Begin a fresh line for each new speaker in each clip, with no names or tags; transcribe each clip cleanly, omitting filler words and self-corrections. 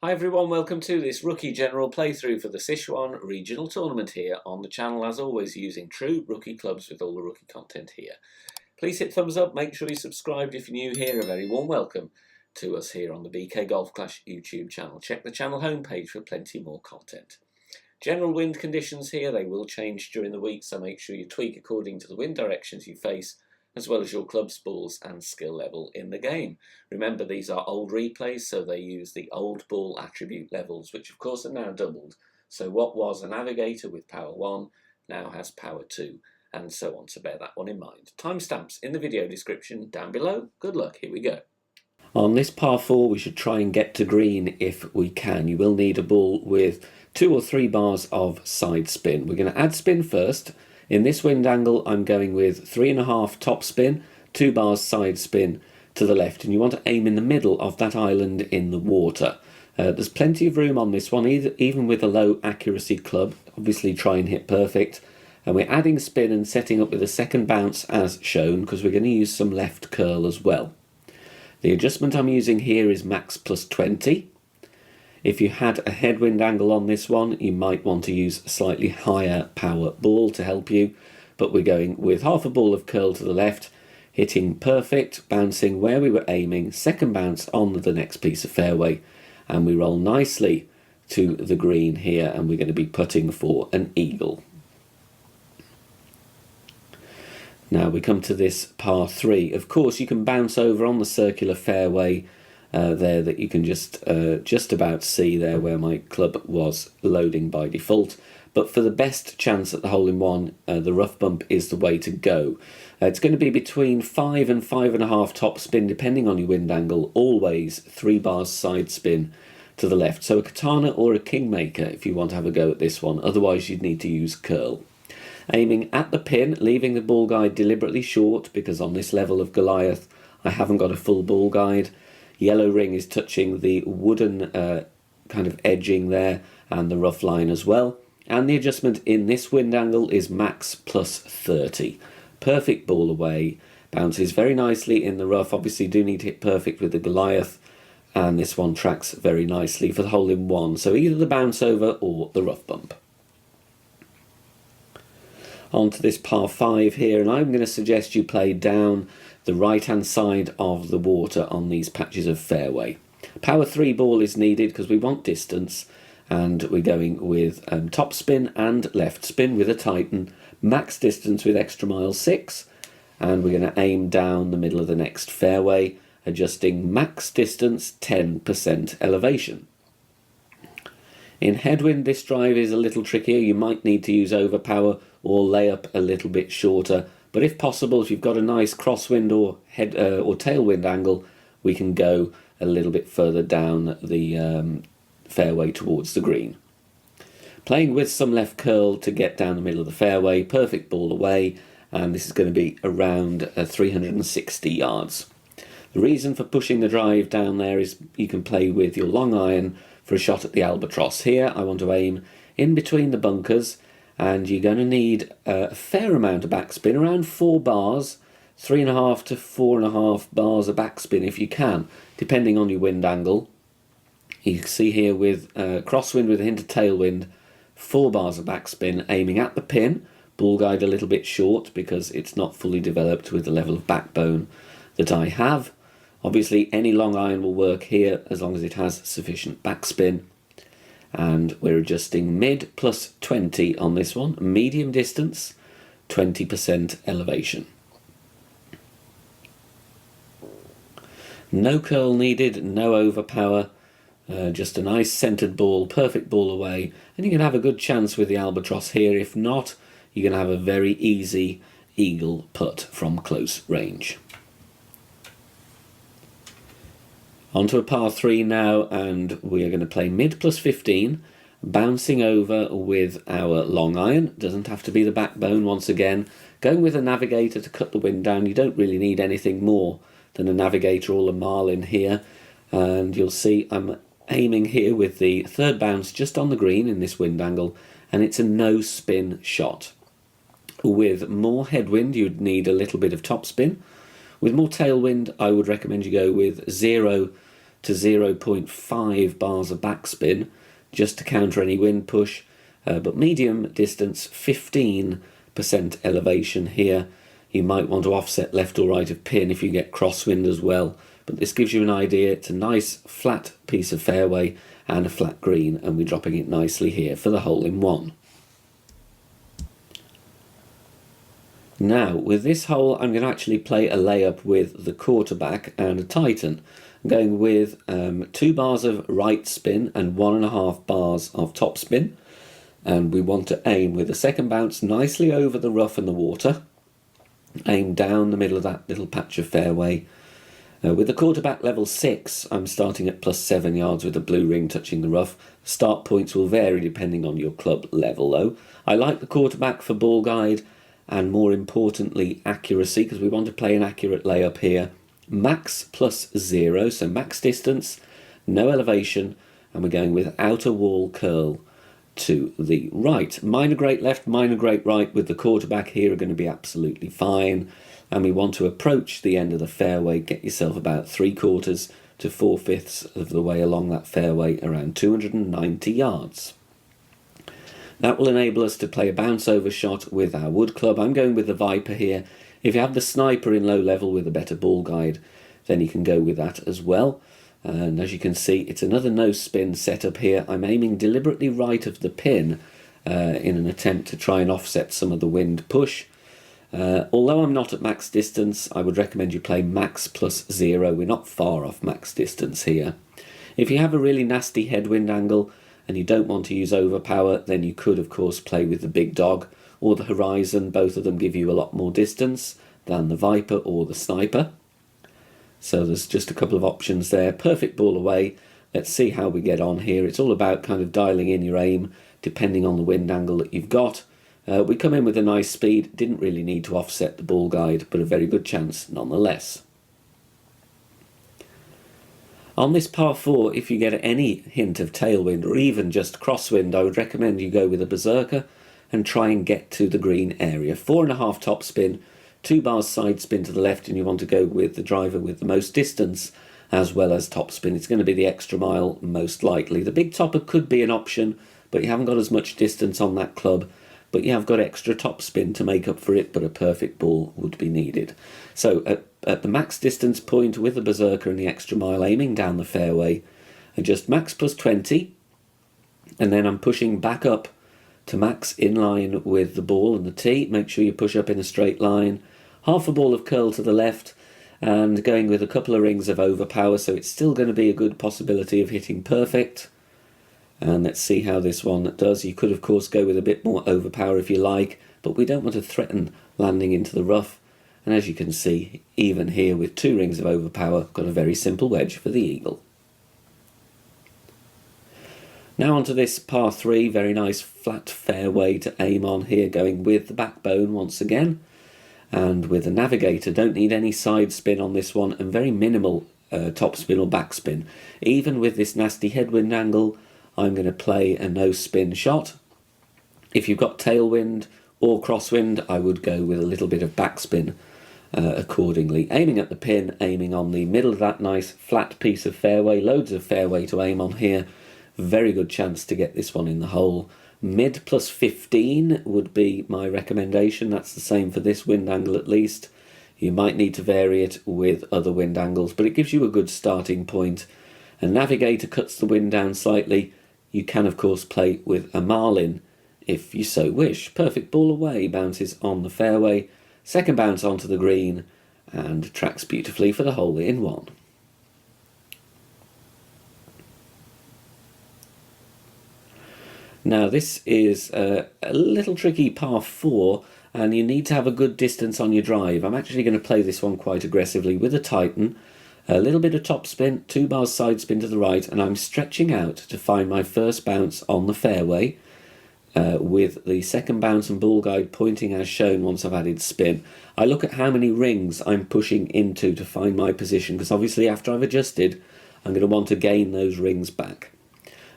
Hi everyone, welcome to this rookie general playthrough for the Sichuan Regional Tournament here on the channel, as always using true rookie clubs with all the rookie content here. Please hit thumbs up, make sure you're subscribed if you're new here. A very warm welcome to us here on the BK Golf Clash YouTube channel. Check the channel homepage for plenty more content. General wind conditions here, they will change during the week, so make sure you tweak according to the wind directions you face, as well as your club's balls and skill level in the game. Remember, these are old replays, so they use the old ball attribute levels, which of course are now doubled. So what was a navigator with power 1 now has power 2, and so on, so bear that one in mind. Timestamps in the video description down below. Good luck, here we go. On this par 4, we should try and get to green if we can. You will need a ball with 2 or 3 bars of side spin. We're going to add spin first. In this wind angle, I'm going with 3.5 top spin, 2 bars side spin to the left, and you want to aim in the middle of that island in the water. There's plenty of room on this one, even with a low accuracy club. Obviously try and hit perfect. And we're adding spin and setting up with a second bounce as shown, because we're going to use some left curl as well. The adjustment I'm using here is max plus 20. If you had a headwind angle on this one, you might want to use a slightly higher power ball to help you, but we're going with half a ball of curl to the left, hitting perfect, bouncing where we were aiming, second bounce on the next piece of fairway, and we roll nicely to the green here, and we're going to be putting for an eagle. Now we come to this par 3. Of course, you can bounce over on the circular fairway there that you can just about see there where my club was loading by default. But for the best chance at the hole-in-one, the rough bump is the way to go. It's going to be between 5 and 5.5 top spin, depending on your wind angle. Always 3 bars side spin to the left. So a katana or a kingmaker if you want to have a go at this one. Otherwise, you'd need to use curl. Aiming at the pin, leaving the ball guide deliberately short, because on this level of Goliath, I haven't got a full ball guide. Yellow ring is touching the wooden kind of edging there and the rough line as well. And the adjustment in this wind angle is max plus 30. Perfect ball away, bounces very nicely in the rough. Obviously do need to hit perfect with the Goliath, and this one tracks very nicely for the hole-in-one. So either the bounce over or the rough bump. On to this par 5 here, and I'm going to suggest you play down the right hand side of the water on these patches of fairway. Power 3 ball is needed because we want distance, and we're going with top spin and left spin with a Titan, max distance with extra mile 6, and we're going to aim down the middle of the next fairway, adjusting max distance 10% elevation. In headwind, this drive is a little trickier. You might need to use overpower or lay up a little bit shorter, but if possible, if you've got a nice crosswind or tailwind angle, we can go a little bit further down the fairway towards the green. Playing with some left curl to get down the middle of the fairway, perfect ball away, and this is going to be around 360 yards. The reason for pushing the drive down there is you can play with your long iron for a shot at the albatross. Here I want to aim in between the bunkers, and you're going to need a fair amount of backspin, around 4 bars, 3.5 to 4.5 bars of backspin if you can, depending on your wind angle. You can see here with crosswind with a hint of tailwind, 4 bars of backspin, aiming at the pin, ball guide a little bit short because it's not fully developed with the level of backbone that I have. Obviously any long iron will work here as long as it has sufficient backspin. And we're adjusting mid plus 20 on this one, medium distance, 20% elevation. No curl needed, no overpower, just a nice centered ball, perfect ball away, and you can have a good chance with the albatross here. If not, you're going to have a very easy eagle putt from close range. Onto a par 3 now, and we are going to play mid plus 15, bouncing over with our long iron. Doesn't have to be the backbone once again. Going with a navigator to cut the wind down. You don't really need anything more than a navigator or a marlin here. And you'll see I'm aiming here with the third bounce just on the green in this wind angle, and it's a no spin shot. With more headwind, you'd need a little bit of top spin. With more tailwind, I would recommend you go with 0 to 0.5 bars of backspin just to counter any wind push, but medium distance 15% elevation here. You might want to offset left or right of pin if you get crosswind as well, but this gives you an idea. It's a nice flat piece of fairway and a flat green, and we're dropping it nicely here for the hole-in-one. Now, with this hole, I'm going to actually play a layup with the quarterback and a tighten. I'm going with 2 bars of right spin and 1.5 bars of top spin. And we want to aim with the second bounce nicely over the rough and the water. Aim down the middle of that little patch of fairway. With the quarterback level 6, I'm starting at +7 yards with the blue ring touching the rough. Start points will vary depending on your club level though. I like the quarterback for ball guide and more importantly accuracy, because we want to play an accurate layup here. Max +0, so max distance, no elevation, and we're going with outer wall curl to the right. Minor great left, minor great right with the quarterback here are going to be absolutely fine. And we want to approach the end of the fairway, get yourself about 3/4 to 4/5 of the way along that fairway, around 290 yards. That will enable us to play a bounce over shot with our wood club. I'm going with the Viper here. If you have the Sniper in low level with a better ball guide, then you can go with that as well. And as you can see, it's another no spin setup here. I'm aiming deliberately right of the pin in an attempt to try and offset some of the wind push. Although I'm not at max distance, I would recommend you play max +0. We're not far off max distance here. If you have a really nasty headwind angle and you don't want to use overpower, then you could of course play with the Big Dog or the Horizon. Both of them give you a lot more distance than the Viper or the Sniper. So there's just a couple of options there. Perfect ball away. Let's see how we get on here. It's all about kind of dialing in your aim depending on the wind angle that you've got. We come in with a nice speed, didn't really need to offset the ball guide, but a very good chance nonetheless. On this par 4, if you get any hint of tailwind or even just crosswind, I would recommend you go with a Berserker and try and get to the green area. 4.5 top spin, 2 bars side spin to the left, and you want to go with the driver with the most distance as well as top spin. It's going to be the extra mile most likely. The big topper could be an option, but you haven't got as much distance on that club. But you have got extra top spin to make up for it, but a perfect ball would be needed. So at the max distance point with the Berserker and the extra mile, aiming down the fairway, adjust max +20, and then I'm pushing back up to max in line with the ball and the tee. Make sure you push up in a straight line. Half a ball of curl to the left, and going with a couple of rings of overpower, so it's still going to be a good possibility of hitting perfect. And let's see how this one does. You could of course go with a bit more overpower if you like, but we don't want to threaten landing into the rough. And as you can see, even here with 2 rings of overpower, got a very simple wedge for the eagle. Now onto this par 3, very nice flat fairway to aim on here, going with the backbone once again. And with the Navigator, don't need any side spin on this one, and very minimal top spin or backspin. Even with this nasty headwind angle, I'm going to play a no spin shot. If you've got tailwind or crosswind, I would go with a little bit of backspin accordingly. Aiming at the pin, aiming on the middle of that nice flat piece of fairway. Loads of fairway to aim on here. Very good chance to get this one in the hole. Mid +15 would be my recommendation. That's the same for this wind angle at least. You might need to vary it with other wind angles, but it gives you a good starting point. A Navigator cuts the wind down slightly. You can of course play with a Marlin if you so wish. Perfect ball away, bounces on the fairway, second bounce onto the green, and tracks beautifully for the hole-in-one. Now this is a little tricky par 4, and you need to have a good distance on your drive. I'm actually going to play this one quite aggressively with a Titan. A little bit of top spin, 2 bars side spin to the right, and I'm stretching out to find my first bounce on the fairway with the second bounce and ball guide pointing as shown once I've added spin. I look at how many rings I'm pushing into to find my position, because obviously after I've adjusted, I'm going to want to gain those rings back.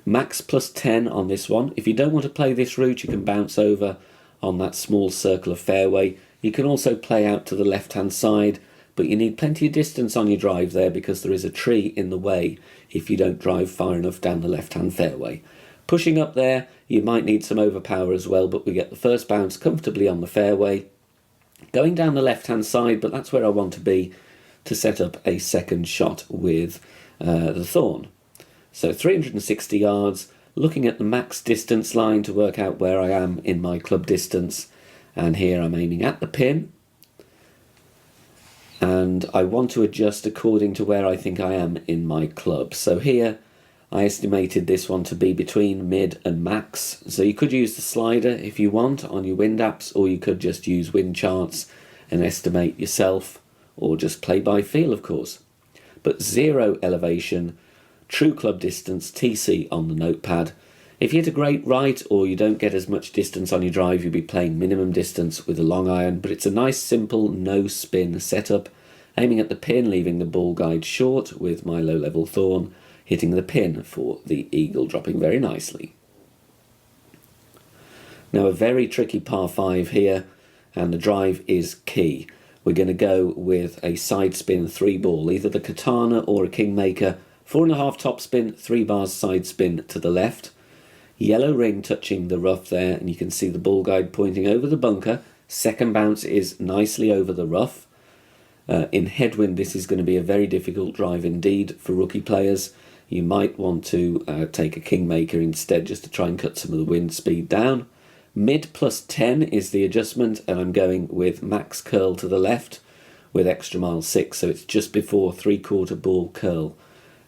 Max +10 on this one. If you don't want to play this route, you can bounce over on that small circle of fairway. You can also play out to the left-hand side, but you need plenty of distance on your drive there because there is a tree in the way if you don't drive far enough down the left-hand fairway. Pushing up there, you might need some overpower as well, but we get the first bounce comfortably on the fairway. Going down the left-hand side, but that's where I want to be to set up a second shot with the Thorn. So 360 yards, looking at the max distance line to work out where I am in my club distance. And here I'm aiming at the pin. And I want to adjust according to where I think I am in my club. So here I estimated this one to be between mid and max. So you could use the slider if you want on your wind apps, or you could just use wind charts and estimate yourself, or just play by feel, of course. But 0 elevation, true club distance, TC on the notepad. If you hit a great right or you don't get as much distance on your drive, you'll be playing minimum distance with a long iron, but it's a nice simple no spin setup, aiming at the pin, leaving the ball guide short with my low level Thorn, hitting the pin for the eagle, dropping very nicely. Now a very tricky par 5 here, and the drive is key. We're going to go with a side spin 3 ball, either the katana or a kingmaker, 4.5 top spin, 3 bars side spin to the left. Yellow ring touching the rough there, and you can see the ball guide pointing over the bunker. Second bounce is nicely over the rough. In headwind, this is going to be a very difficult drive indeed for rookie players. You might want to take a kingmaker instead, just to try and cut some of the wind speed down. Mid plus 10 is the adjustment, and I'm going with max curl to the left with extra mile 6, so it's just before 3/4 ball curl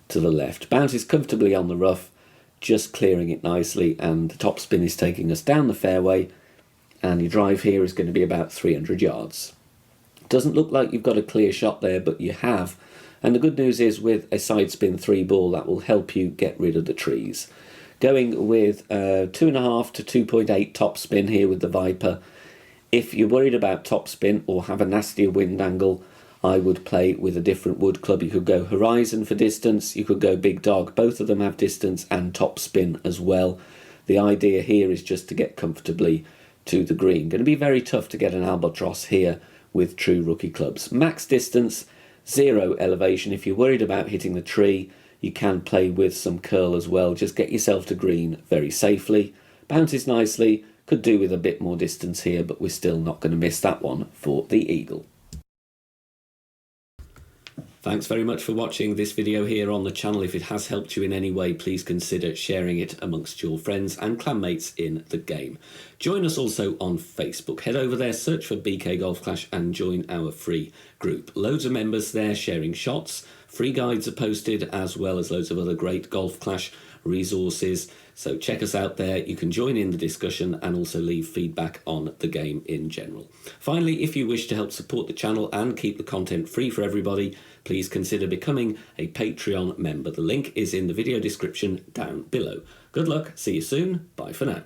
to the left. Bounces comfortably on the rough, just clearing it nicely, and the top spin is taking us down the fairway, and your drive here is going to be about 300 yards. Doesn't look like you've got a clear shot there, but you have, and the good news is with a side spin 3 ball that will help you get rid of the trees. Going with 2.5 to 2.8 top spin here with the Viper. If you're worried about top spin or have a nastier wind angle, I would play with a different wood club. You could go Horizon for distance, you could go Big Dog. Both of them have distance and top spin as well. The idea here is just to get comfortably to the green. Going to be very tough to get an albatross here with true rookie clubs. Max distance, 0 elevation. If you're worried about hitting the tree, you can play with some curl as well. Just get yourself to green very safely. Bounces nicely. Could do with a bit more distance here, but we're still not going to miss that one for the eagle. Thanks very much for watching this video here on the channel. If it has helped you in any way, please consider sharing it amongst your friends and clanmates in the game. Join us also on Facebook. Head over there, search for BK Golf Clash and join our free group. Loads of members there sharing shots. Free guides are posted, as well as loads of other great Golf Clash resources. So check us out there. You can join in the discussion and also leave feedback on the game in general. Finally, if you wish to help support the channel and keep the content free for everybody, please consider becoming a Patreon member. The link is in the video description down below. Good luck, see you soon, bye for now.